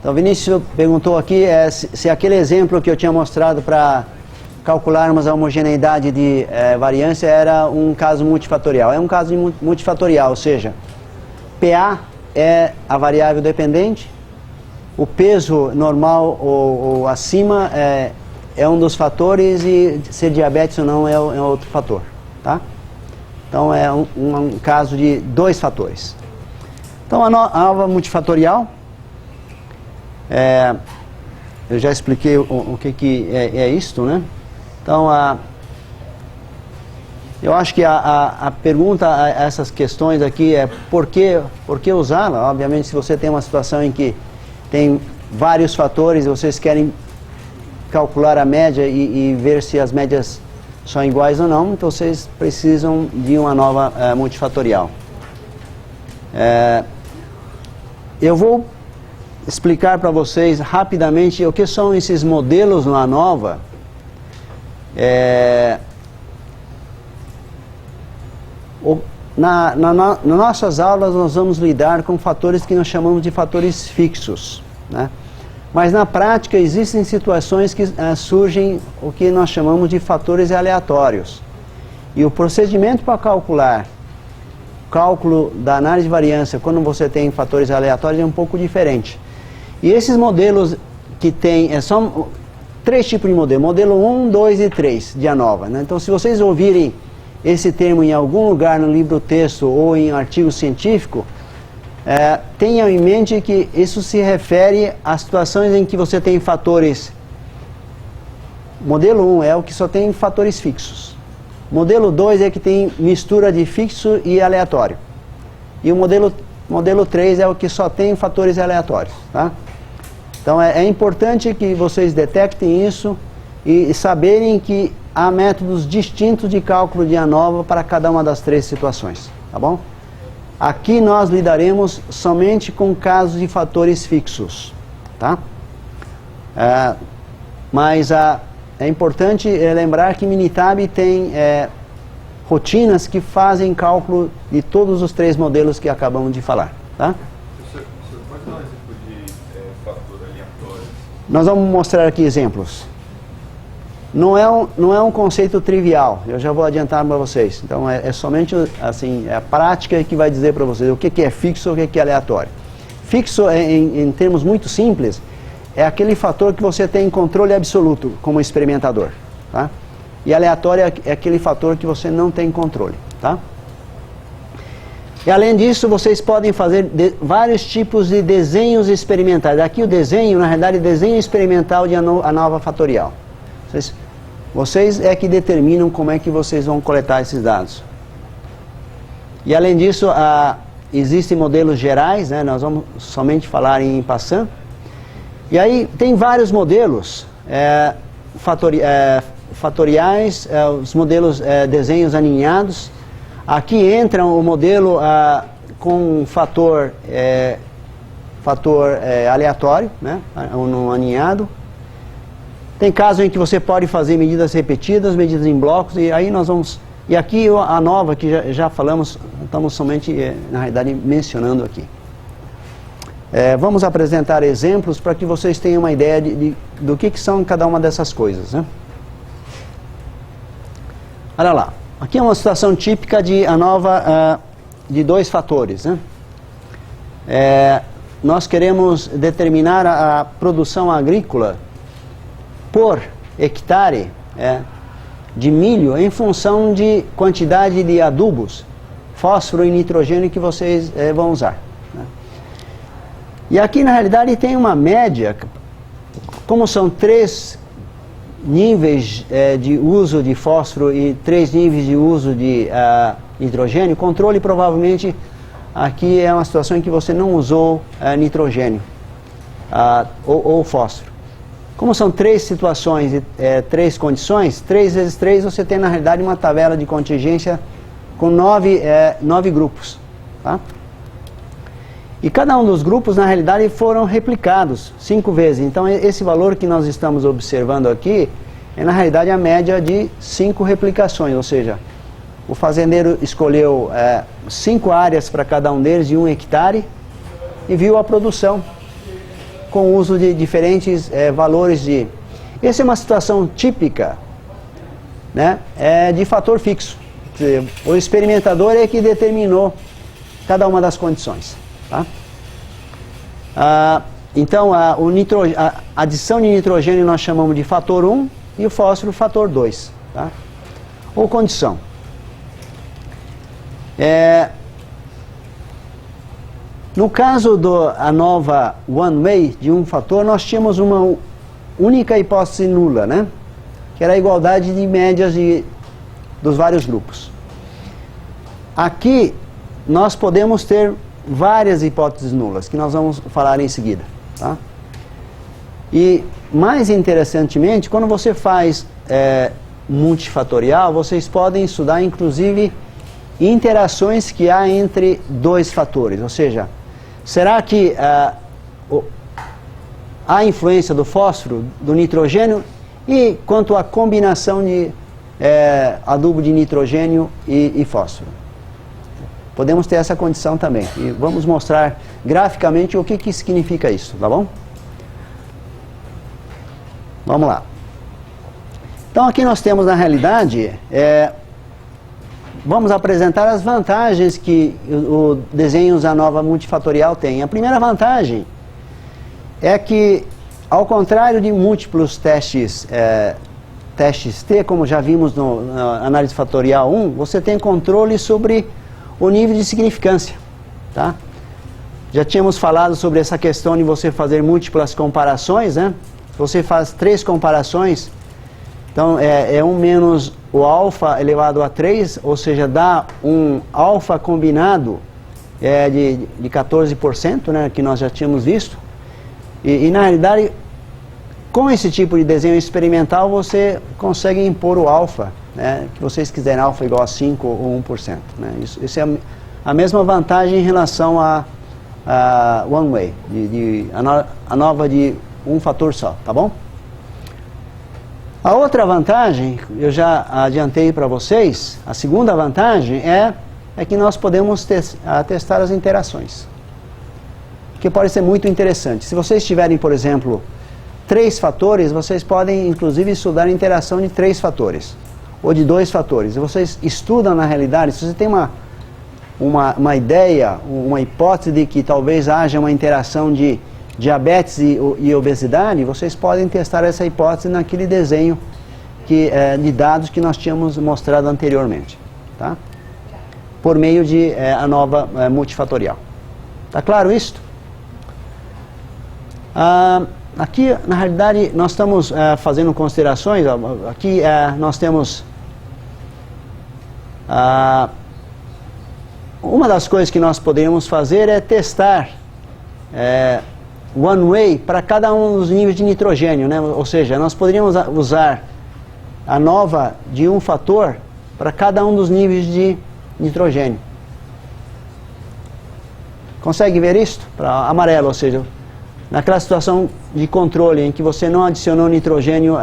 Então, Vinícius perguntou aqui se aquele exemplo que eu tinha mostrado para calcularmos a homogeneidade de variância era um caso multifatorial. É um caso multifatorial, ou seja, PA é a variável dependente, o peso normal ou acima é um dos fatores e ser diabetes ou não é outro fator, tá? Então é um caso de dois fatores. Então a nova multifatorial, eu já expliquei o que é isto, né? Então eu acho que a pergunta a essas questões aqui é por que usá-la? Obviamente, se você tem uma situação em que tem vários fatores e vocês querem calcular a média e ver se as médias são iguais ou não, então vocês precisam de uma nova multifatorial. Eu vou explicar para vocês rapidamente o que são esses modelos na nova. Nas nossas aulas nós vamos lidar com fatores que nós chamamos de fatores fixos, né? Mas na prática existem situações que surgem o que nós chamamos de fatores aleatórios. E o procedimento para calcular o cálculo da análise de variância quando você tem fatores aleatórios é um pouco diferente. E esses modelos que tem, são três tipos de modelo: modelo 1, 2 e 3 de ANOVA, né? Então, se vocês ouvirem esse termo em algum lugar no livro-texto ou em artigo científico, tenham em mente que isso se refere a situações em que você tem fatores. Modelo 1 é o que só tem fatores fixos. Modelo 2 é que tem mistura de fixo e aleatório. E o modelo 3 é o que só tem fatores aleatórios, tá? Então é importante que vocês detectem isso e saberem que há métodos distintos de cálculo de ANOVA para cada uma das três situações, tá bom? Aqui nós lidaremos somente com casos de fatores fixos, tá? Mas é importante lembrar que Minitab tem rotinas que fazem cálculo de todos os três modelos que acabamos de falar, tá? Professor, pode dar um exemplo de fator aleatório? Nós vamos mostrar aqui exemplos. Não é um conceito trivial, eu já vou adiantar para vocês. Então é somente assim, a prática que vai dizer para vocês o que é fixo e o que é aleatório. Fixo, em termos muito simples, é aquele fator que você tem controle absoluto como experimentador, tá? E aleatório é aquele fator que você não tem controle, tá? E além disso, vocês podem fazer vários tipos de desenhos experimentais. Aqui o desenho, na realidade, é desenho experimental de ANOVA fatorial. Vocês é que determinam como é que vocês vão coletar esses dados. E além disso, existem modelos gerais, né? Nós vamos somente falar em Passan. E aí tem vários modelos fatoriais, os modelos desenhos aninhados. Aqui entra o modelo com fator aleatório, né? No aninhado. Tem casos em que você pode fazer medidas repetidas, medidas em blocos, e aí nós vamos... E aqui a nova, que já falamos, estamos somente, na realidade, mencionando aqui. Vamos apresentar exemplos para que vocês tenham uma ideia do que são cada uma dessas coisas, né? Olha lá, aqui é uma situação típica de ANOVA de dois fatores, né? Nós queremos determinar a produção agrícola por hectare de milho em função de quantidade de adubos, fósforo e nitrogênio que vocês vão usar, né? E aqui na realidade tem uma média, como são 3 níveis de uso de fósforo e 3 níveis de uso de nitrogênio, controle provavelmente aqui é uma situação em que você não usou nitrogênio ou fósforo. Como são 3 situações e 3 condições, 3 vezes 3 você tem na realidade uma tabela de contingência com 9 grupos, tá? E cada um dos grupos na realidade foram replicados 5 vezes. Então esse valor que nós estamos observando aqui é na realidade a média de 5 replicações, ou seja, o fazendeiro escolheu 5 áreas para cada um deles de 1 hectare e viu a produção com o uso de diferentes valores de... Essa é uma situação típica, né, de fator fixo. Quer dizer, o experimentador é que determinou cada uma das condições. Tá? Então, a adição de nitrogênio nós chamamos de fator 1 e o fósforo fator 2. Tá? Ou condição. No caso da nova one-way de um fator, nós tínhamos uma única hipótese nula, né? Que era a igualdade de médias dos vários grupos. Aqui nós podemos ter várias hipóteses nulas, que nós vamos falar em seguida. Tá? E mais interessantemente, quando você faz multifatorial, vocês podem estudar inclusive interações que há entre dois fatores. Ou seja, será que há influência do fósforo, do nitrogênio, e quanto à combinação de adubo de nitrogênio e fósforo? Podemos ter essa condição também. E vamos mostrar graficamente o que significa isso, tá bom? Vamos lá. Então aqui nós temos, na realidade, vamos apresentar as vantagens que o desenho ANOVA multifatorial tem. A primeira vantagem é que, ao contrário de múltiplos testes T, como já vimos na análise fatorial 1, você tem controle sobre o nível de significância. Tá? Já tínhamos falado sobre essa questão de você fazer múltiplas comparações, né? Você faz 3 comparações, então é 1 menos o alfa elevado a 3, ou seja, dá um alfa combinado de 14%, né, que nós já tínhamos visto. E na realidade, com esse tipo de desenho experimental, você consegue impor o alfa, né, que vocês quiserem, alfa igual a 5 ou 1%. Né? Isso é a mesma vantagem em relação a one way, a nova de um fator só, tá bom? A outra vantagem, eu já adiantei para vocês, a segunda vantagem é que nós podemos testar as interações, que pode ser muito interessante. Se vocês tiverem, por exemplo, 3 fatores, vocês podem inclusive estudar a interação de 3 fatores, ou de 2 fatores. E vocês estudam na realidade, se você tem uma ideia, uma hipótese de que talvez haja uma interação de diabetes e obesidade, vocês podem testar essa hipótese naquele desenho de dados que nós tínhamos mostrado anteriormente, tá? Por meio de ANOVA multifatorial. Tá claro isso? Aqui, na realidade, nós estamos fazendo considerações. Aqui nós temos uma das coisas que nós poderíamos fazer é testar one way para cada um dos níveis de nitrogênio, né? Ou seja, nós poderíamos usar a ANOVA de um fator para cada um dos níveis de nitrogênio. Consegue ver isso? Para amarelo, ou seja, naquela situação de controle em que você não adicionou nitrogênio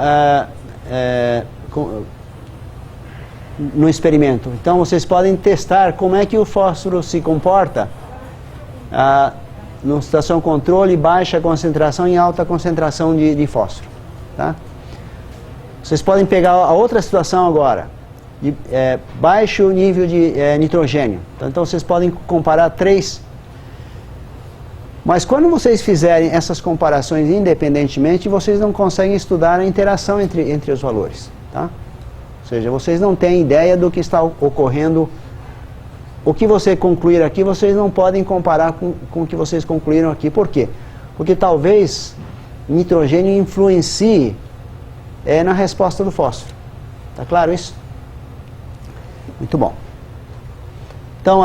no experimento. Então vocês podem testar como é que o fósforo se comporta numa situação controle, baixa concentração e alta concentração de fósforo. Tá? Vocês podem pegar a outra situação agora, de baixo nível de nitrogênio. Então vocês podem comparar 3. Mas quando vocês fizerem essas comparações independentemente, vocês não conseguem estudar a interação entre os valores. Tá? Ou seja, vocês não têm ideia do que está ocorrendo. O que você concluir aqui, vocês não podem comparar com o que vocês concluíram aqui. Por quê? Porque talvez nitrogênio influencie na resposta do fósforo. Está claro isso? Muito bom. Então,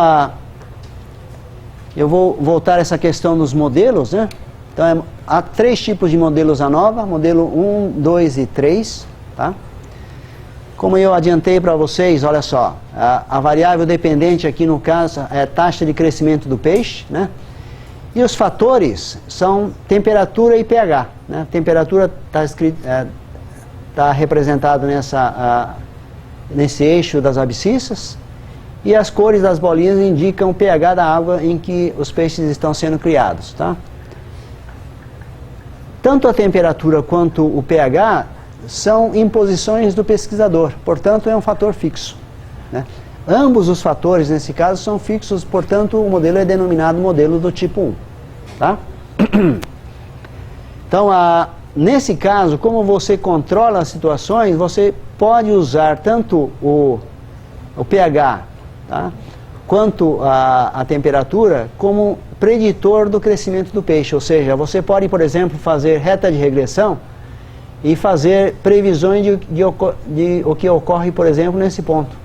eu vou voltar a essa questão dos modelos, né? Então, há 3 tipos de modelos ANOVA, modelo 1, 2 e 3, tá? Como eu adiantei para vocês, olha só, a variável dependente aqui no caso é a taxa de crescimento do peixe, né? E os fatores são temperatura e pH, né? Temperatura está representada nesse eixo das abscissas, e as cores das bolinhas indicam o pH da água em que os peixes estão sendo criados, tá? tanto a temperatura quanto o pH são imposições do pesquisador, portanto é um fator fixo, né? Ambos os fatores, nesse caso, são fixos, portanto o modelo é denominado modelo do tipo 1. Tá? Então, nesse caso, como você controla as situações, você pode usar tanto o pH, tá, quanto a temperatura como preditor do crescimento do peixe. Ou seja, você pode, por exemplo, fazer reta de regressão e fazer previsões de o que ocorre, por exemplo, nesse ponto,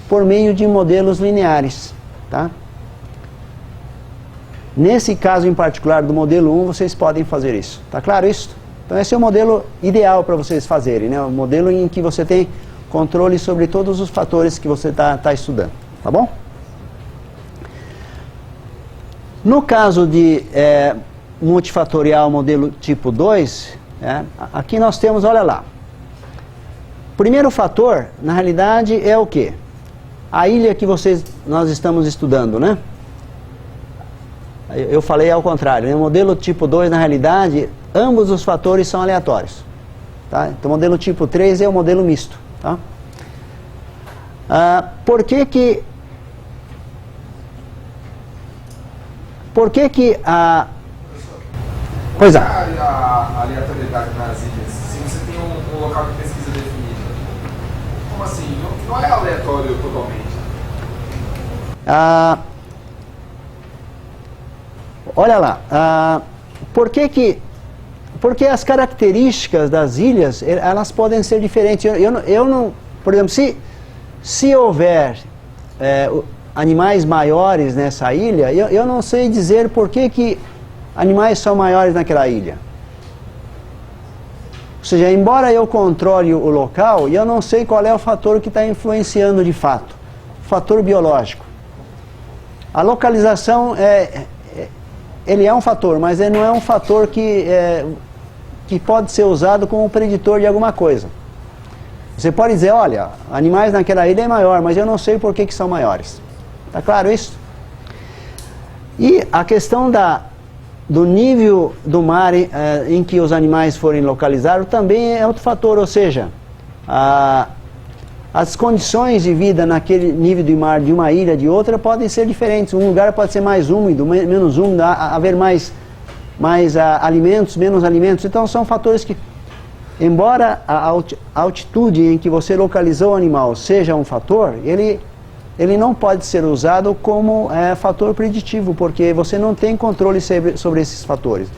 por meio de modelos lineares. Tá? Nesse caso em particular do modelo 1, vocês podem fazer isso. Tá claro isso? Então esse é o modelo ideal para vocês fazerem, né? O modelo em que você tem controle sobre todos os fatores que você está estudando. Tá bom? No caso de multifatorial modelo tipo 2, aqui nós temos, olha lá. O primeiro fator, na realidade, é o quê? A ilha que nós estamos estudando, né? Eu falei ao contrário, no modelo tipo 2, na realidade, ambos os fatores são aleatórios. Tá? Então, o modelo tipo 3 é o modelo misto. Tá? Por que que a... Pois é. A aleatoriedade nas ilhas, se você tem um local de pesquisa definido, como assim? Não é aleatório totalmente? Olha lá, porque as características das ilhas, elas podem ser diferentes. Eu não, por exemplo, se houver animais maiores nessa ilha, eu não sei dizer por que animais são maiores naquela ilha. Ou seja, embora eu controle o local, eu não sei qual é o fator que está influenciando de fato. O fator biológico. A localização ele é um fator, mas ele não é um fator que pode ser usado como preditor de alguma coisa. Você pode dizer, olha, animais naquela ilha é maior, mas eu não sei por que são maiores. Está claro isso? E a questão do nível do mar em que os animais forem localizados também é outro fator, ou seja, as condições de vida naquele nível de mar de uma ilha de outra podem ser diferentes. Um lugar pode ser mais úmido, menos úmido, haver mais alimentos, menos alimentos. Então são fatores que, embora a altitude em que você localizou o animal seja um fator, ele não pode ser usado como fator preditivo, porque você não tem controle sobre esses fatores.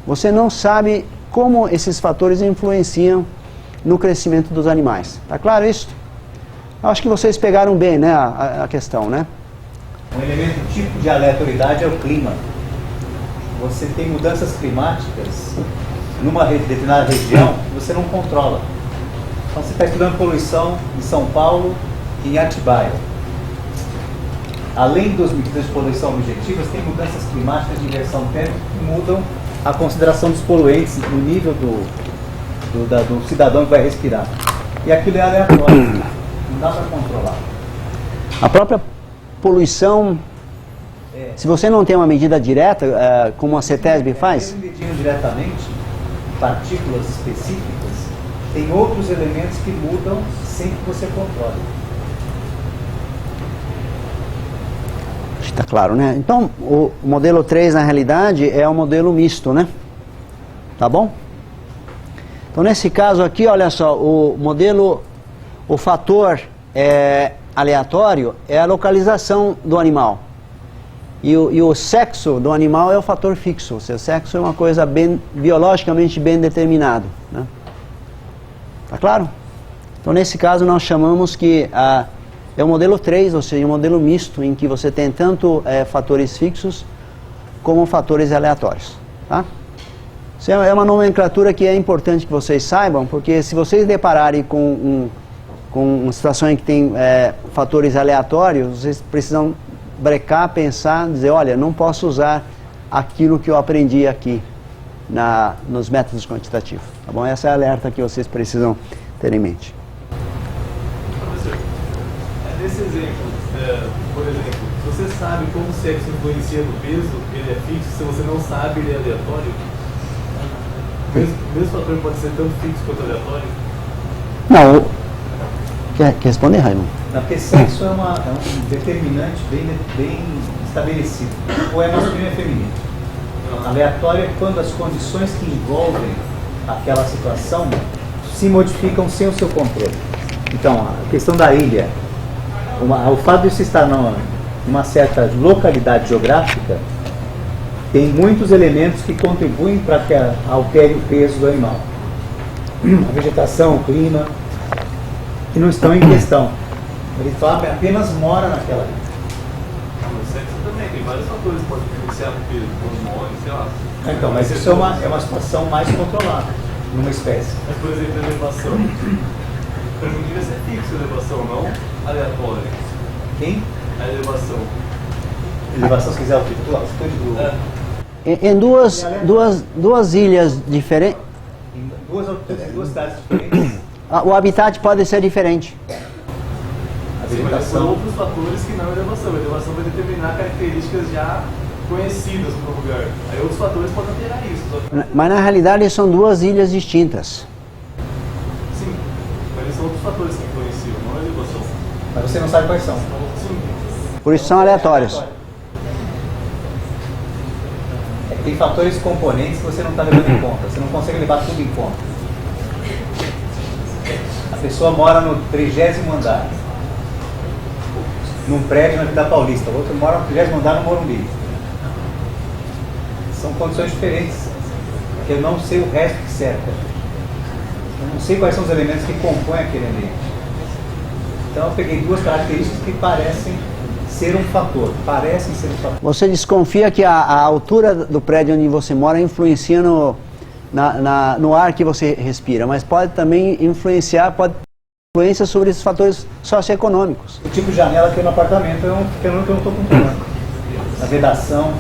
Você não sabe como esses fatores influenciam no crescimento dos animais. Está claro isso? Acho que vocês pegaram bem, né, a questão, né? Um elemento tipo de aleatoriedade é o clima. Você tem mudanças climáticas numa determinada região que você não controla. Então você está estudando poluição em São Paulo e em Atibaia. Além das medidas de poluição objetivas, tem mudanças climáticas de inversão térmica que mudam a consideração dos poluentes no nível do cidadão que vai respirar. E aquilo é aleatório. Não dá para controlar. A própria poluição, se você não tem uma medida direta, como a CETESB faz... Mesmo medindo diretamente partículas específicas, tem outros elementos que mudam sem que você controle. Está claro, né? Então, o modelo 3, na realidade, é um modelo misto, né? Tá bom? Então, nesse caso aqui, olha só, o fator aleatório é a localização do animal. E o sexo do animal é o fator fixo. O seu sexo é uma coisa biologicamente bem determinado, né? Tá claro? Então, nesse caso, nós chamamos que é o modelo 3, ou seja, um modelo misto, em que você tem tanto fatores fixos como fatores aleatórios. Tá? Isso é uma nomenclatura que é importante que vocês saibam, porque se vocês depararem com uma situação em que tem fatores aleatórios, vocês precisam brecar, pensar, dizer, olha, não posso usar aquilo que eu aprendi aqui nos métodos quantitativos. Tá bom? Essa é a alerta que vocês precisam ter em mente. Nesse exemplo, por exemplo, se você sabe como o sexo influencia no peso, ele é fixo, se você não sabe, ele é aleatório? O mesmo fator pode ser tanto fixo quanto aleatório? Não. Quer responder, Raimundo? Porque sexo é um determinante bem estabelecido. Ou é masculino ou é feminino. Aleatório é quando as condições que envolvem aquela situação se modificam sem o seu controle. Então, a questão da ilha, o fato de você estar numa certa localidade geográfica, tem muitos elementos que contribuem para que altere o peso do animal. A vegetação, o clima, que não estão em questão. Ele apenas mora naquela ilha. No sexo também, tem vários fatores que podem influenciar no peso, hormônios, sei lá. Então, mas isso é uma situação mais controlada numa espécie. Mas, por exemplo, a elevação. Para mim devia ser fixo a elevação, não aleatória. Quem? A elevação. Elevação, se quiser, a altitude do... Em duas ilhas diferentes, Em duas cidades diferentes, o habitat pode ser diferente. a Sim, mas são vegetação... outros fatores que não a elevação. A elevação vai determinar características já conhecidas no lugar. Aí outros fatores podem alterar isso. Mas na realidade são duas ilhas distintas. Sim, mas são outros fatores que influenciam, não a elevação. Mas você não sabe quais são. Sim. Por isso são aleatórios. Tem fatores componentes que você não está levando em conta. Você não consegue levar tudo em conta. A pessoa mora no 30º andar, num prédio na Vila Paulista. O outro mora no 30º andar no Morumbi. São condições diferentes. Porque eu não sei o resto que cerca. Eu não sei quais são os elementos que compõem aquele ambiente. Então eu peguei duas características que parecem ser um fator. Você desconfia que a altura do prédio onde você mora influencia no ar que você respira, mas pode também influenciar sobre esses fatores socioeconômicos. O tipo de janela que no apartamento é um fenômeno que eu não estou controlando. A vedação.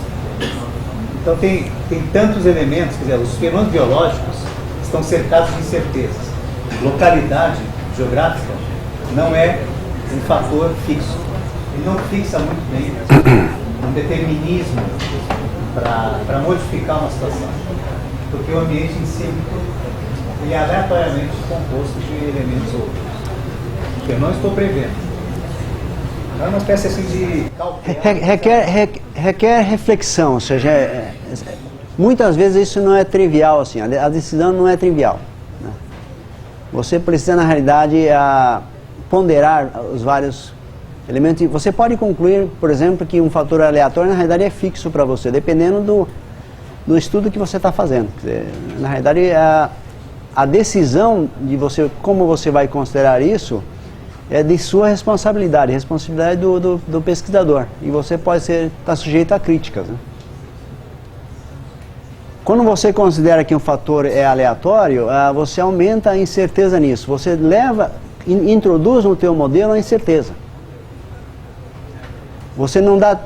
Então tem tantos elementos, quer dizer, os fenômenos biológicos estão cercados de incertezas. Localidade geográfica não é um fator fixo. Ele não fixa muito bem um determinismo para modificar uma situação. Porque o ambiente em si ele é aleatoriamente composto de elementos outros. Que eu não estou prevendo. É uma espécie assim de cautela. Requer reflexão, ou seja, muitas vezes isso não é trivial, assim, a decisão não é trivial, né? Você precisa, na realidade, ponderar os vários elementos. Você pode concluir, por exemplo, que um fator aleatório, na realidade, é fixo para você, dependendo do estudo que você está fazendo. Quer dizer, na realidade, a decisão de como você vai considerar isso, é de sua responsabilidade do pesquisador. E você pode estar sujeito a críticas, né? Quando você considera que um fator é aleatório, você aumenta a incerteza nisso. Você introduz no teu modelo a incerteza. Você não dá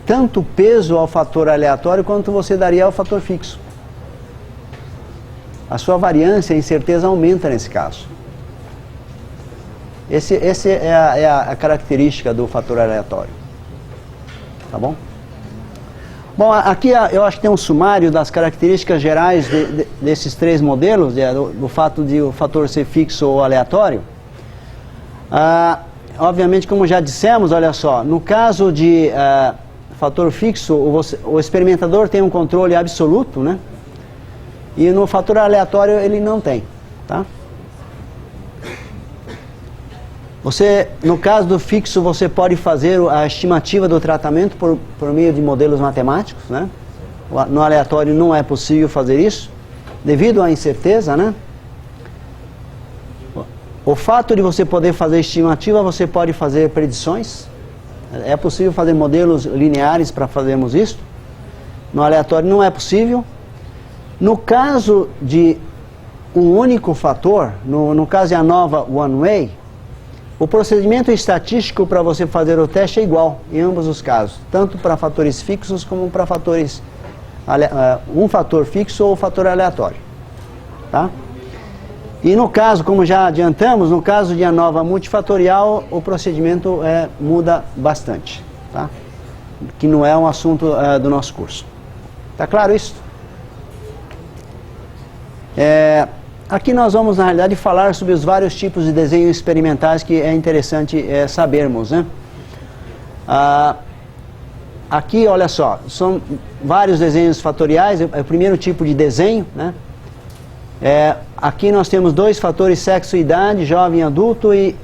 tanto peso ao fator aleatório quanto você daria ao fator fixo. A sua variância, a incerteza aumenta nesse caso. Essa é a característica do fator aleatório. Tá bom? Bom, aqui eu acho que tem um sumário das características gerais desses três modelos, do fato de o fator ser fixo ou aleatório. Obviamente, como já dissemos, olha só, no caso de fator fixo, o experimentador tem um controle absoluto, né? E no fator aleatório ele não tem, tá? No caso do fixo, você pode fazer a estimativa do tratamento por meio de modelos matemáticos, né? No aleatório não é possível fazer isso, devido à incerteza, né? O fato de você poder fazer estimativa, você pode fazer predições. É possível fazer modelos lineares para fazermos isso. No aleatório não é possível. No caso de um único fator, no caso de ANOVA One Way, o procedimento estatístico para você fazer o teste é igual em ambos os casos, tanto para fatores fixos como para fatores um fator fixo ou fator aleatório, tá? E no caso, como já adiantamos, no caso de ANOVA multifatorial, o procedimento muda bastante, tá? Que não é um assunto do nosso curso. Tá claro isso? Aqui nós vamos, na realidade, falar sobre os vários tipos de desenhos experimentais que é interessante sabermos, né? Aqui, olha só, são vários desenhos fatoriais, é o primeiro tipo de desenho, né? Aqui nós temos 2 fatores, sexo e idade, jovem e adulto, e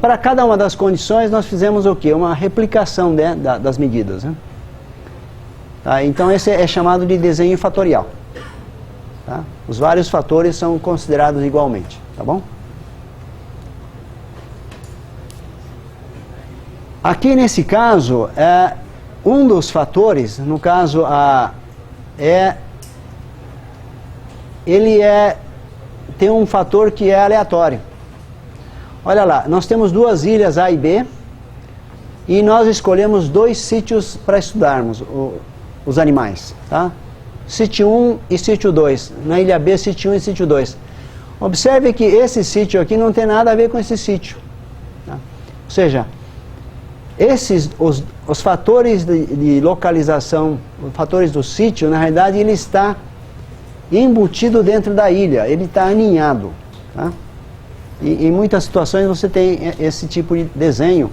para cada uma das condições nós fizemos o quê? Uma replicação, né, das medidas, né? Tá? Então esse é chamado de desenho fatorial. Tá? Os vários fatores são considerados igualmente, tá bom? Aqui nesse caso, um dos fatores, no caso tem um fator que é aleatório. Olha lá, nós temos 2 ilhas A e B e nós escolhemos 2 sítios para estudarmos os animais, tá? Sítio 1 e sítio 2. Na ilha B, sítio 1 e sítio 2. Observe que esse sítio aqui não tem nada a ver com esse sítio, tá? Ou seja, os fatores de localização, os fatores do sítio, na realidade ele está embutido dentro da ilha, ele está aninhado, tá? E em muitas situações você tem esse tipo de desenho.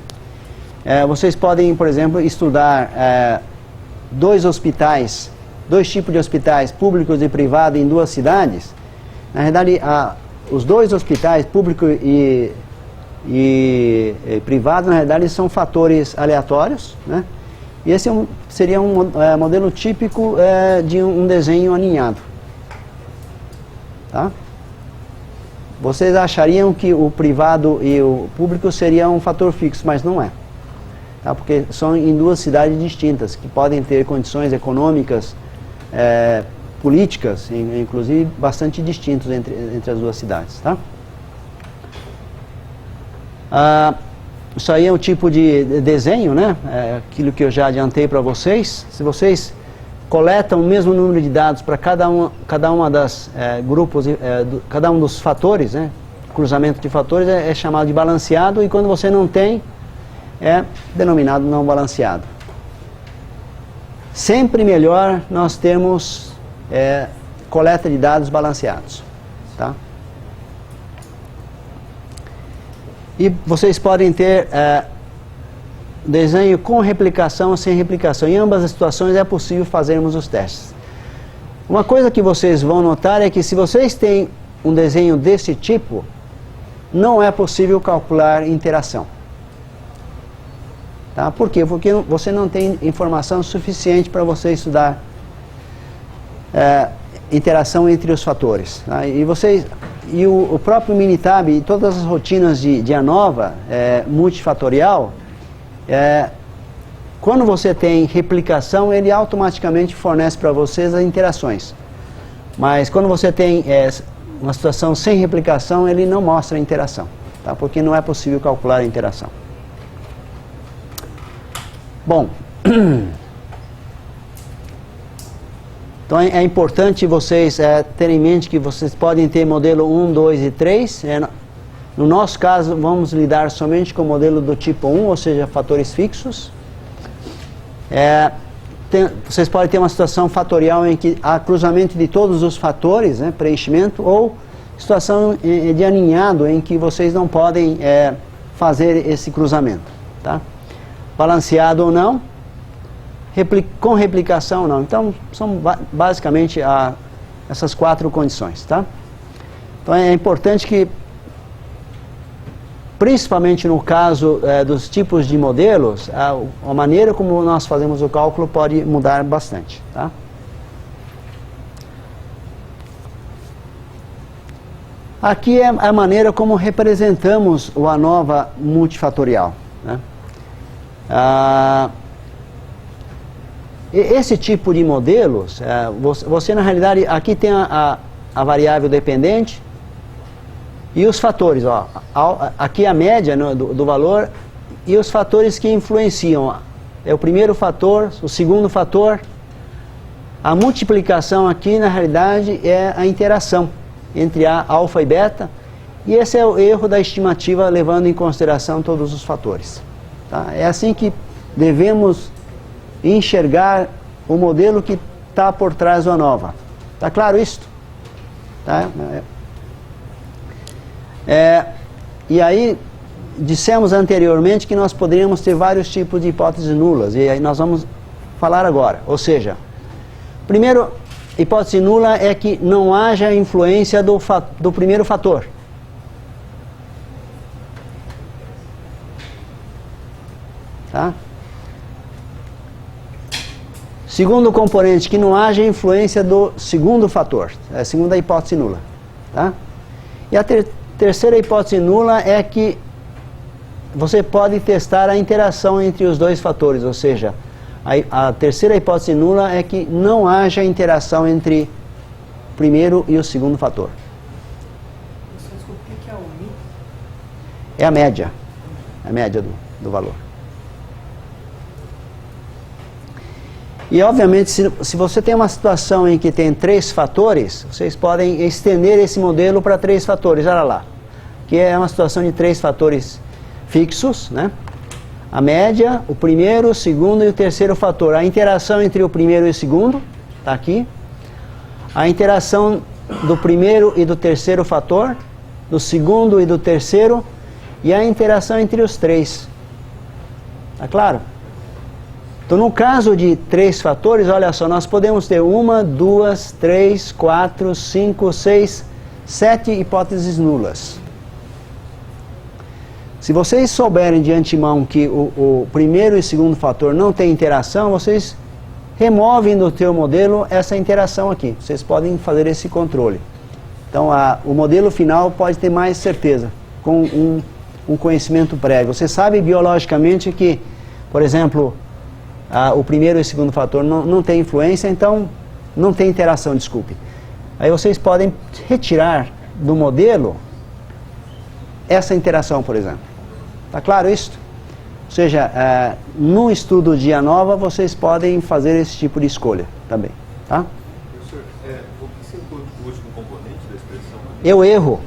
Vocês podem, por exemplo, estudar 2 hospitais, 2 tipos de hospitais, públicos e privados, em 2 cidades. Na verdade, os 2 hospitais, público e privado, na verdade, são fatores aleatórios, né? E esse seria um modelo típico de um desenho aninhado. Tá? Vocês achariam que o privado e o público seria um fator fixo, mas não é. Tá? Porque são em 2 cidades distintas, que podem ter condições econômicas, políticas, inclusive, bastante distintos entre as 2 cidades. Tá? Isso aí é um tipo de desenho, né? Aquilo que eu já adiantei para vocês. Se vocês coletam o mesmo número de dados para cada uma das grupos, cada um dos fatores, né? Cruzamento de fatores é chamado de balanceado, e quando você não tem, é denominado não balanceado. Sempre melhor nós termos coleta de dados balanceados, tá? E vocês podem ter desenho com replicação ou sem replicação. Em ambas as situações é possível fazermos os testes. Uma coisa que vocês vão notar é que se vocês têm um desenho desse tipo, não é possível calcular interação. Tá? Por quê? Porque você não tem informação suficiente para você estudar interação entre os fatores. Tá? E o próprio Minitab e todas as rotinas de ANOVA multifatorial, quando você tem replicação, ele automaticamente fornece para vocês as interações. Mas quando você tem uma situação sem replicação, ele não mostra a interação, tá? Porque não é possível calcular a interação. Bom, então é importante vocês terem em mente que vocês podem ter modelo 1, 2 e 3. No nosso caso, vamos lidar somente com o modelo do tipo 1, ou seja, fatores fixos. Vocês podem ter uma situação fatorial em que há cruzamento de todos os fatores, né, preenchimento, ou situação de aninhado em que vocês não podem fazer esse cruzamento. Tá? Balanceado ou não, com replicação ou não. Então, são basicamente essas 4 condições. Tá? Então, é importante que, principalmente no caso dos tipos de modelos, a maneira como nós fazemos o cálculo pode mudar bastante. Tá? Aqui é a maneira como representamos o ANOVA multifatorial. Né? Esse tipo de modelos, você na realidade, aqui tem a variável dependente e os fatores, ó, aqui a média do valor e os fatores que influenciam. É o primeiro fator, o segundo fator. A multiplicação aqui na realidade é a interação entre alfa e beta, e esse é o erro da estimativa levando em consideração todos os fatores. Tá? É assim que devemos enxergar o modelo que está por trás do ANOVA. Está claro isso? Tá? E aí, dissemos anteriormente que nós poderíamos ter vários tipos de hipóteses nulas, e aí nós vamos falar agora. Ou seja, primeiro, hipótese nula é que não haja influência do primeiro fator. Tá? Segundo componente, que não haja influência do segundo fator. É a segunda hipótese nula. Tá? E a terceira hipótese nula é que você pode testar a interação entre os dois fatores. Ou seja, a terceira hipótese nula é que não haja interação entre o primeiro e o segundo fator. Desculpa, o que é o Mi? É a média. A média do valor. E, obviamente, se você tem uma situação em que tem 3 fatores, vocês podem estender esse modelo para 3 fatores. Olha lá. Que é uma situação de 3 fatores fixos, né? A média, o primeiro, o segundo e o terceiro fator. A interação entre o primeiro e o segundo, está aqui. A interação do primeiro e do terceiro fator, do segundo e do terceiro, e a interação entre os 3. Está claro? Então, no caso de 3 fatores, olha só, nós podemos ter 1, 2, 3, 4, 5, 6, 7 hipóteses nulas. Se vocês souberem de antemão que o primeiro e segundo fator não tem interação, vocês removem do teu modelo essa interação aqui. Vocês podem fazer esse controle. Então, o modelo final pode ter mais certeza, com um conhecimento prévio. Você sabe biologicamente que, por exemplo, o primeiro e o segundo fator não tem influência, então não tem interação, desculpe. Aí vocês podem retirar do modelo essa interação, por exemplo. Está claro isso? Ou seja, no estudo de ANOVA, vocês podem fazer esse tipo de escolha também. Tá? Professor, o que seria o último componente da expressão? É o erro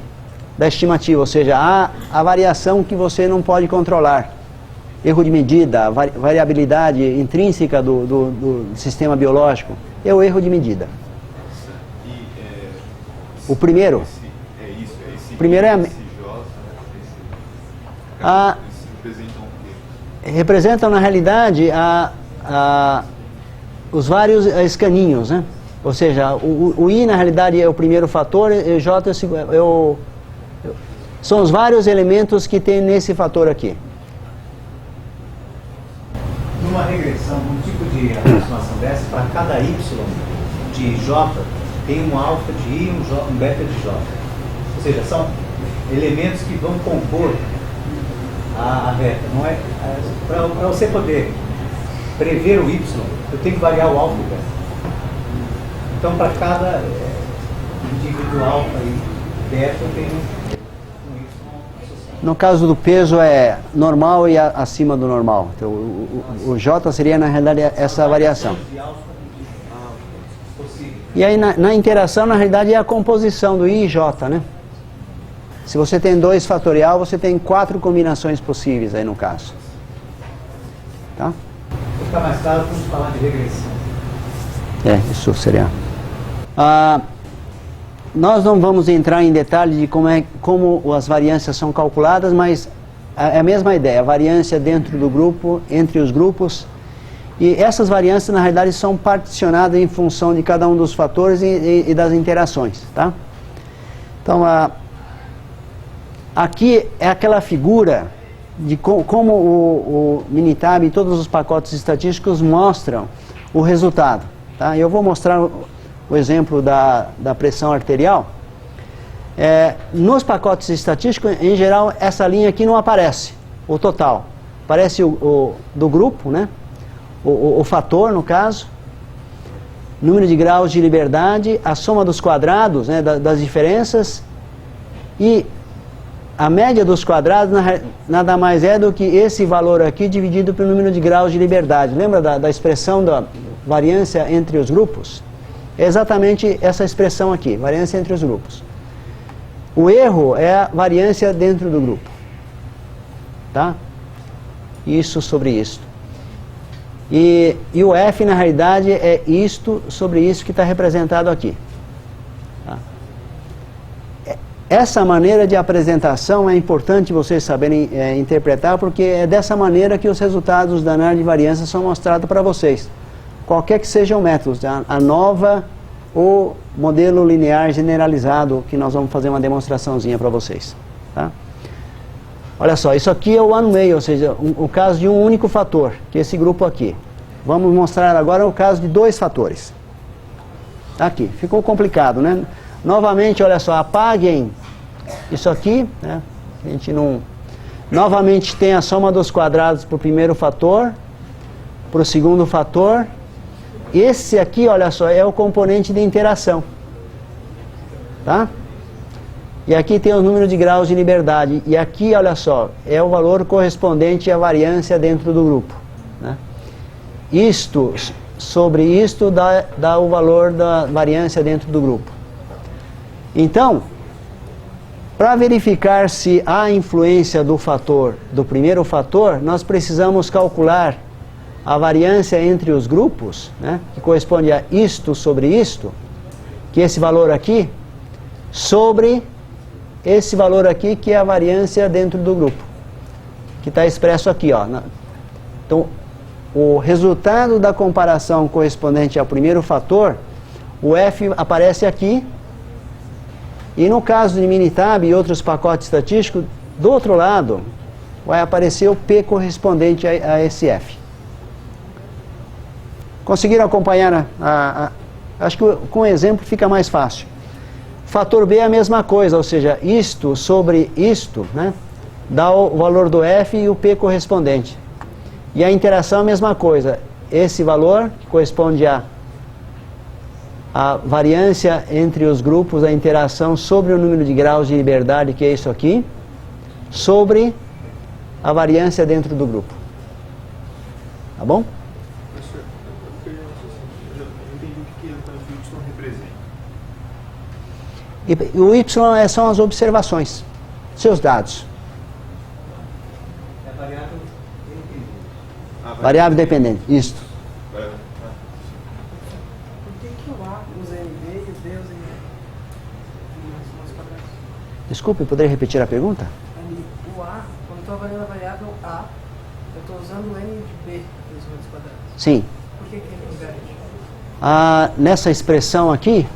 da estimativa, ou seja, a variação que você não pode controlar. Erro de medida, variabilidade intrínseca do sistema biológico. É o erro de medida. O primeiro. Esse primeiro é J, representam o quê? Representam, na realidade, os vários escaninhos, né? Ou seja, o I, na realidade, é o primeiro fator, e o J são os vários elementos que tem nesse fator aqui. Numa regressão, num tipo de aproximação dessa, para cada Y de J, tem um alfa de I e um beta de J. Ou seja, são elementos que vão compor a reta. Não é, para você poder prever o Y, eu tenho que variar o alfa e o beta. Então, para cada indivíduo alfa e beta, eu tenho um Y associado. No caso do peso é normal e acima do normal. Então, o J seria, na realidade, essa variação. E aí, na interação, na realidade, é a composição do I e J, né? Se você tem 2 fatorial, você tem 4 combinações possíveis aí no caso. Tá? Para ficar mais claro, vamos falar de regressão. Isso seria. Nós não vamos entrar em detalhe de como as variâncias são calculadas, mas é a mesma ideia, a variância dentro do grupo, entre os grupos. E essas variâncias, na realidade, são particionadas em função de cada um dos fatores e das interações. Tá? Então, aqui é aquela figura de como o Minitab e todos os pacotes estatísticos mostram o resultado. Tá? Eu vou mostrar o exemplo da pressão arterial. Nos pacotes estatísticos, em geral, essa linha aqui não aparece, o total. Aparece o do grupo, né? O fator, no caso, número de graus de liberdade, a soma dos quadrados, né, das diferenças, e a média dos quadrados nada mais é do que esse valor aqui dividido pelo número de graus de liberdade. Lembra da expressão da variância entre os grupos? É exatamente essa expressão aqui, variância entre os grupos. O erro é a variância dentro do grupo. Tá? Isso sobre isto. E o F, na realidade, é isto sobre isso que está representado aqui. Tá? essa maneira de apresentação é importante vocês saberem interpretar, porque é dessa maneira que os resultados da análise de variância são mostrados para vocês. Qualquer que seja o método, a nova ou modelo linear generalizado, que nós vamos fazer uma demonstraçãozinha para vocês. Tá? Olha só, isso aqui é o one way, ou seja, o caso de um único fator, que é esse grupo aqui. Vamos mostrar agora o caso de dois fatores. Aqui, ficou complicado, né? Novamente, olha só, apaguem isso aqui, né? A gente não... Novamente tem a soma dos quadrados para o primeiro fator, para o segundo fator. Esse aqui, olha só, é o componente de interação. Tá? E aqui tem o número de graus de liberdade. E aqui, olha só, é o valor correspondente à variância dentro do grupo. Né? Isto sobre isto dá o valor da variância dentro do grupo. Então, para verificar se há influência do fator, do primeiro fator, nós precisamos calcular a variância entre os grupos, né, que corresponde a isto sobre isto, que é esse valor aqui, sobre esse valor aqui, que é a variância dentro do grupo, que está expresso aqui, ó. Então, o resultado da comparação correspondente ao primeiro fator, o F aparece aqui, e no caso de Minitab e outros pacotes estatísticos, do outro lado, vai aparecer o P correspondente a esse F. Conseguiram acompanhar? Acho que com o exemplo fica mais fácil. Fator B é a mesma coisa, ou seja, isto sobre isto, né, dá o valor do F e o P correspondente. E a interação é a mesma coisa. Esse valor, que corresponde a variância entre os grupos, a interação sobre o número de graus de liberdade, que é isso aqui, sobre a variância dentro do grupo. Tá bom? Eu entendi o que então o Y representa. E o Y são as observações, seus dados. É variável dependente. Variável dependente, isto. Por que o A usa MB e o B usa MB? Desculpe, poderia repetir a pergunta? O A, quando eu estou avaliando a variável A, eu estou usando o N de B nos metros quadrados. Sim. Por que ele inverte? Nessa expressão aqui,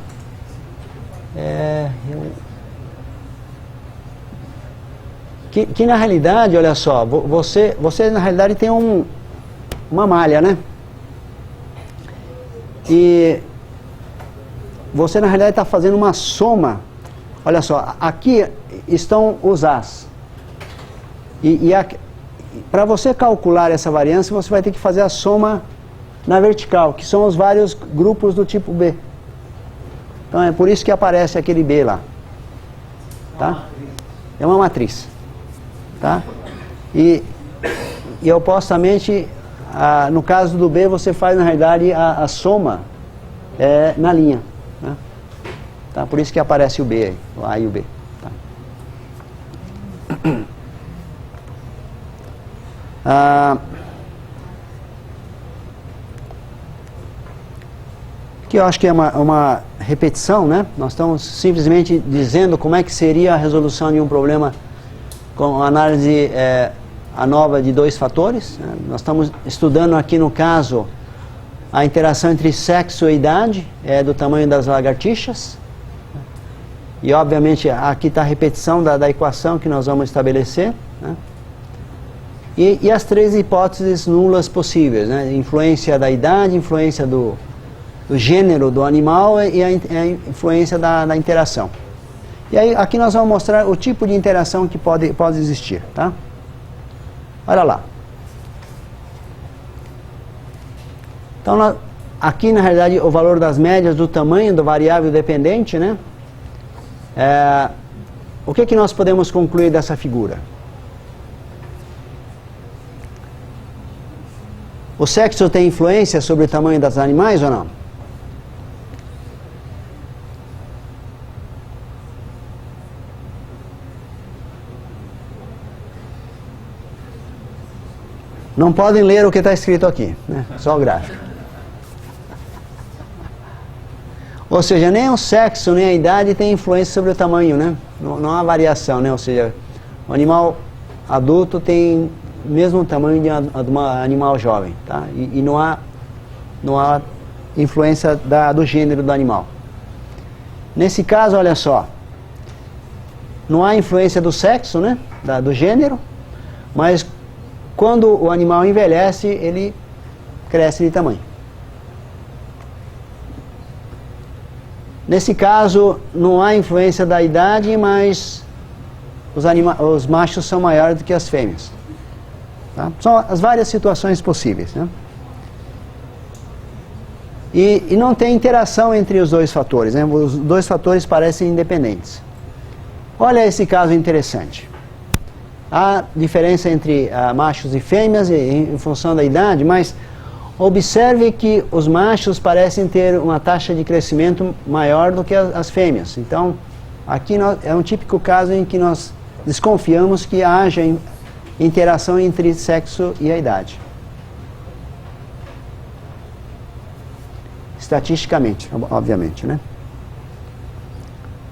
que na realidade, olha só, você na realidade tem uma malha, né? E você na realidade está fazendo uma soma. Olha só, aqui estão os As. Para você calcular essa variância, você vai ter que fazer a soma na vertical, que são os vários grupos do tipo B. Então é por isso que aparece aquele B lá. Tá? É uma matriz. Tá? E opostamente, no caso do B, você faz na realidade a soma na linha. Né? Tá? Por isso que aparece o B aí, o A e o B. Tá? Que eu acho que é uma repetição, né? Nós estamos simplesmente dizendo como é que seria a resolução de um problema com análise ANOVA de dois fatores. Né? Nós estamos estudando aqui no caso a interação entre sexo e idade, do tamanho das lagartixas. E obviamente aqui está a repetição da equação que nós vamos estabelecer. Né? E as três hipóteses nulas possíveis, né? Influência da idade, influência do gênero do animal e a influência da interação. E aí aqui nós vamos mostrar o tipo de interação que pode existir. Tá? Olha lá. Então aqui na realidade o valor das médias do tamanho do variável dependente, né? O que nós podemos concluir dessa figura? O sexo tem influência sobre o tamanho dos animais ou não? Não podem ler o que está escrito aqui, né? Só o gráfico. Ou seja, nem o sexo, nem a idade tem influência sobre o tamanho, né? Não há variação, né? Ou seja, o animal adulto tem o mesmo tamanho de um animal jovem, tá? E não há influência do gênero do animal. Nesse caso, olha só, não há influência do sexo, né? Do gênero, mas quando o animal envelhece, ele cresce de tamanho. Nesse caso, não há influência da idade, mas os machos são maiores do que as fêmeas. Tá? São as várias situações possíveis, né? E não tem interação entre os dois fatores, né? Os dois fatores parecem independentes. Olha esse caso interessante. Há diferença entre machos e fêmeas em função da idade, mas observe que os machos parecem ter uma taxa de crescimento maior do que as fêmeas. Então, aqui é um típico caso em que nós desconfiamos que haja interação entre sexo e a idade. Estatisticamente, obviamente, né?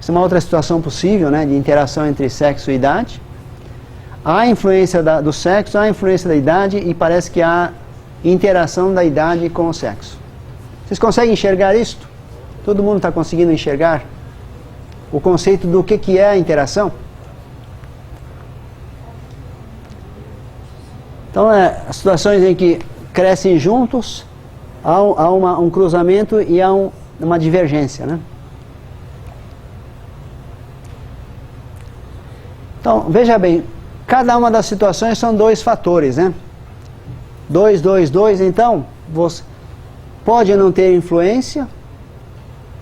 Essa é uma outra situação possível, né, de interação entre sexo e idade. Há influência do sexo, há influência da idade e parece que há interação da idade com o sexo. Vocês conseguem enxergar isto? Todo mundo está conseguindo enxergar o conceito do que é a interação? Então, as situações em que crescem juntos, há um cruzamento e há uma divergência, né? Então, veja bem, cada uma das situações são dois fatores, né? 2, 2, 2, então, você pode não ter influência.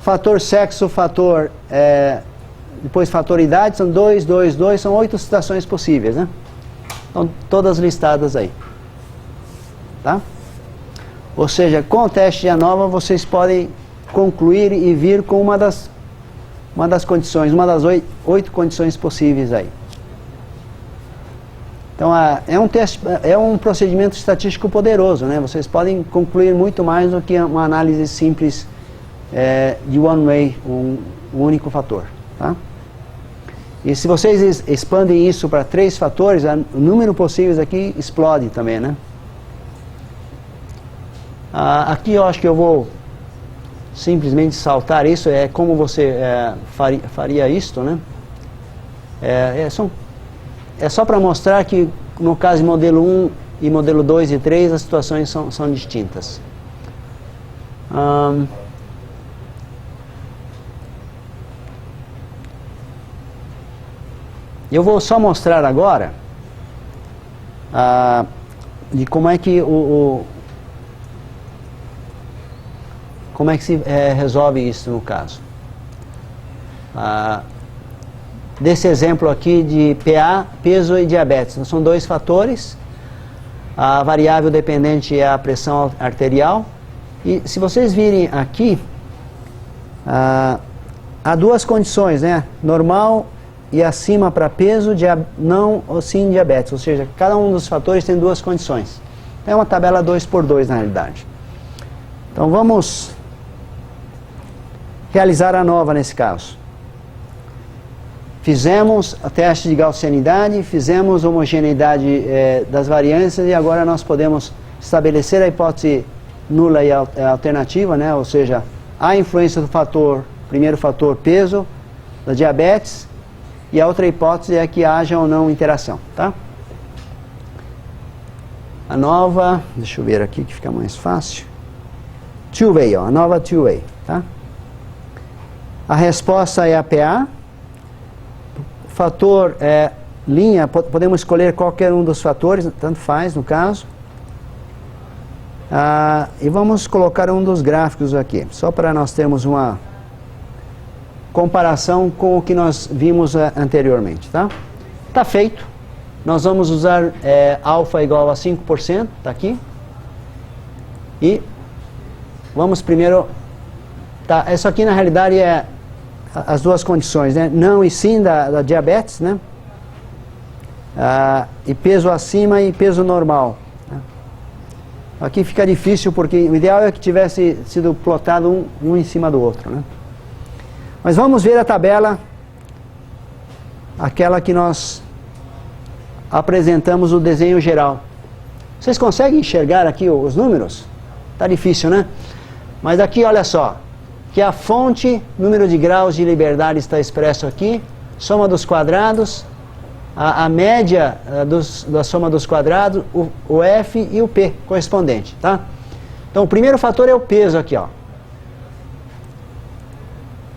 Fator sexo, depois fator idade, são 2, 2, 2, são 8 situações possíveis, né? Estão todas listadas aí. Tá? Ou seja, com o teste de ANOVA vocês podem concluir e vir com uma das condições, uma das 8 condições possíveis aí. Então, é um procedimento estatístico poderoso, né? Vocês podem concluir muito mais do que uma análise simples de one way, um único fator. Tá? E se vocês expandem isso para 3 fatores, o número possíveis aqui explode também, né? Aqui eu acho que eu vou simplesmente saltar isso, como você faria isto, né? É só para mostrar que no caso de modelo 1 e modelo 2 e 3 as situações são distintas. Eu vou só mostrar agora de como é que como é que se resolve isso no caso. Desse exemplo aqui de PA, peso e diabetes. Então, são 2 fatores. A variável dependente é a pressão arterial. E se vocês virem aqui, há 2 condições, né? Normal e acima para peso, não ou sim diabetes. Ou seja, cada um dos fatores tem 2 condições. É uma tabela 2x2 na realidade. Então vamos realizar a ANOVA nesse caso. Fizemos o teste de gaussianidade, fizemos homogeneidade das variâncias e agora nós podemos estabelecer a hipótese nula e alternativa, né? Ou seja, a influência do primeiro fator peso, da diabetes, e a outra hipótese é que haja ou não interação, tá? ANOVA, deixa eu ver aqui que fica mais fácil. Two-way, ANOVA two-way, tá? A resposta é a PA. Fator linha, podemos escolher qualquer um dos fatores, tanto faz no caso. E vamos colocar um dos gráficos aqui, só para nós termos uma comparação com o que nós vimos anteriormente, tá? Tá feito. Nós vamos usar alfa igual a 5%, tá aqui. E vamos primeiro... Tá, isso aqui na realidade é as 2 condições, né? Não e sim da diabetes, né? E peso acima e peso normal. Né? Aqui fica difícil porque o ideal é que tivesse sido plotado um em cima do outro, né? Mas vamos ver a tabela, aquela que nós apresentamos o desenho geral. Vocês conseguem enxergar aqui os números? Tá difícil, né? Mas aqui, olha só, que a fonte, número de graus de liberdade está expresso aqui, soma dos quadrados, a média da soma dos quadrados, o F e o P correspondente, tá? Então, o primeiro fator é o peso aqui, ó.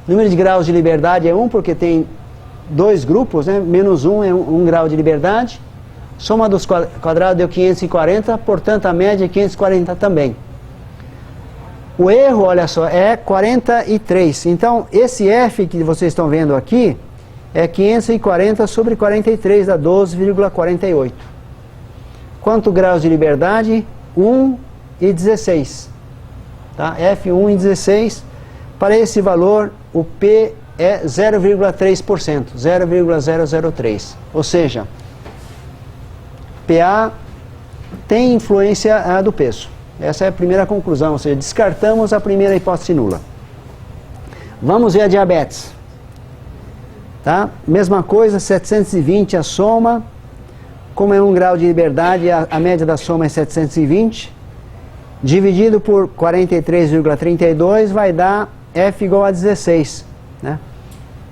Número de graus de liberdade é 1, porque tem dois grupos, né? Menos 1 é 1 grau de liberdade. Soma dos quadrados deu 540, portanto, a média é 540 também. O erro, olha só, é 43. Então, esse F que vocês estão vendo aqui é 540 sobre 43, dá 12,48. Quanto graus de liberdade? 1 e 16. Tá? F1 e 16. Para esse valor, o P é 0,3%, 0,003. Ou seja, PA tem influência do peso. Essa é a primeira conclusão, ou seja, descartamos a primeira hipótese nula. Vamos ver a diabetes. Tá? Mesma coisa, 720 a soma. Como é 1 grau de liberdade, a média da soma é 720. Dividido por 43,32 vai dar F igual a 16. Né?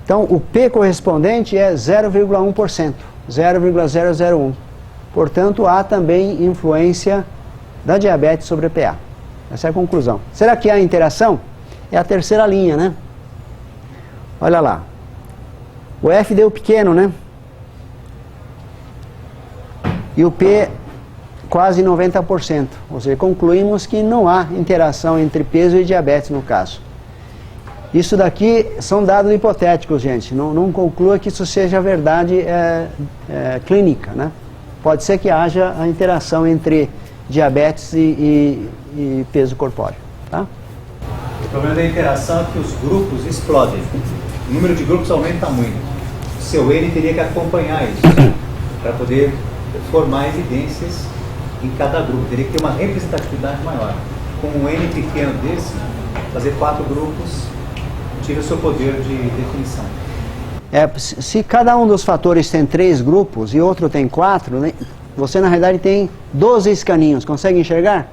Então, o P correspondente é 0,1%, 0,001. Portanto, há também influência da diabetes sobre a PA. Essa é a conclusão. Será que há interação? É a terceira linha, né? Olha lá. O F deu pequeno, né? E o P quase 90%. Ou seja, concluímos que não há interação entre peso e diabetes no caso. Isso daqui são dados hipotéticos, gente. Não conclua que isso seja verdade clínica, né? Pode ser que haja a interação entre diabetes e peso corpóreo, tá? O problema da interação é que os grupos explodem. O número de grupos aumenta muito. O seu N teria que acompanhar isso para poder formar evidências em cada grupo. Teria que ter uma representatividade maior. Com um N pequeno desse, fazer 4 grupos tira o seu poder de definição. Se cada um dos fatores tem 3 grupos e outro tem 4, né, você na realidade tem 12 escaninhos, consegue enxergar?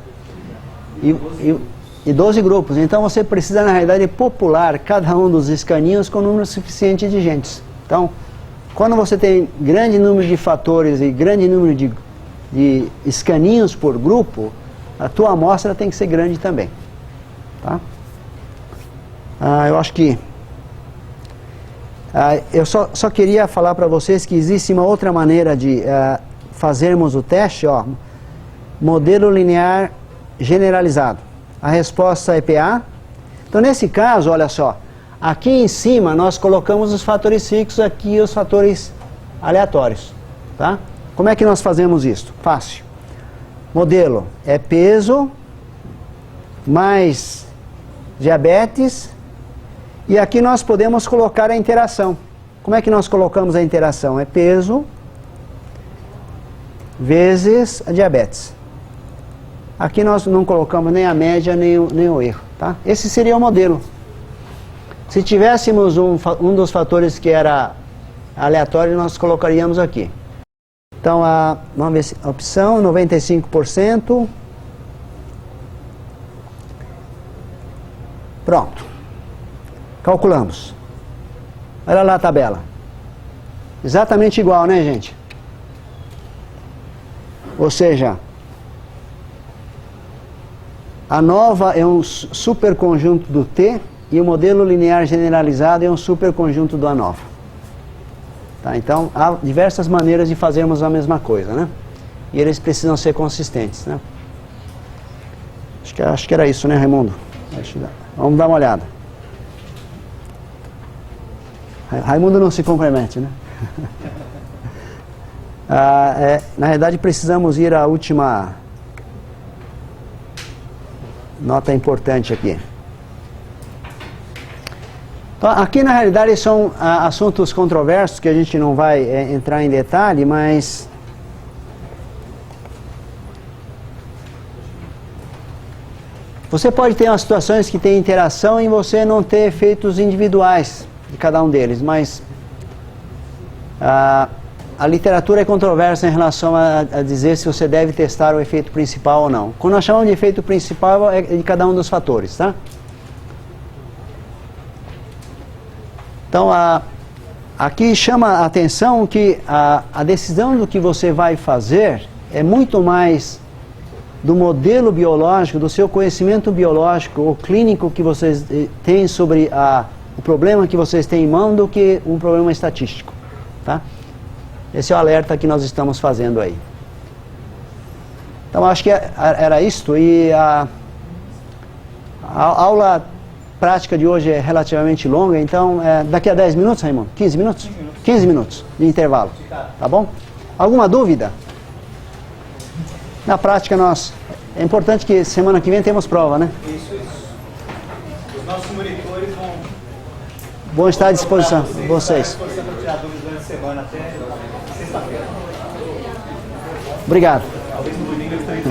E 12 grupos. Então você precisa na realidade popular cada um dos escaninhos com um número suficiente de gentes. Então, quando você tem grande número de fatores e grande número de escaninhos por grupo, a tua amostra tem que ser grande também. Tá? Eu acho que eu só queria falar para vocês que existe uma outra maneira de fazermos o teste, ó, modelo linear generalizado. A resposta é PA. Então, nesse caso, olha só, aqui em cima nós colocamos os fatores fixos, aqui os fatores aleatórios. Tá? Como é que nós fazemos isso? Fácil. Modelo é peso mais diabetes. E aqui nós podemos colocar a interação. Como é que nós colocamos a interação? É peso vezes a diabetes. Aqui nós não colocamos nem a média, nem o erro. Tá? Esse seria o modelo. Se tivéssemos um dos fatores que era aleatório, nós colocaríamos aqui. Então, vamos ver a opção, 95%. Pronto. Calculamos. Olha lá a tabela. Exatamente igual, né, gente? Ou seja, a nova é um superconjunto do T e o modelo linear generalizado é um superconjunto do ANOVA. Tá? Então, há diversas maneiras de fazermos a mesma coisa, né? E eles precisam ser consistentes, né? Acho que era isso, né, Raimundo? Vamos dar uma olhada. Raimundo não se compromete, né? Na realidade, precisamos ir à última nota importante aqui. Então, aqui, na realidade, são assuntos controversos que a gente não vai entrar em detalhe, mas você pode ter umas situações que tem interação e você não ter efeitos individuais. de cada um deles, mas a literatura é controversa em relação a dizer se você deve testar o efeito principal ou não. Quando nós chamamos de efeito principal, é de cada um dos fatores, tá? Então, aqui chama a atenção que a decisão do que você vai fazer é muito mais do modelo biológico, do seu conhecimento biológico ou clínico que vocês têm sobre o problema que vocês têm em mão do que um problema estatístico, tá? Esse é o alerta que nós estamos fazendo aí. Então, acho que era isto, e a aula prática de hoje é relativamente longa, então daqui a 10 minutos, Raimundo? 15 minutos? 15 minutos de intervalo, tá bom? Alguma dúvida? Na prática, é importante que semana que vem temos prova, né? Isso. Os nossos monitores Vão estar à disposição, vocês. para tirar dúvidas durante a semana até sexta-feira. Obrigado. Talvez no domingo eles também.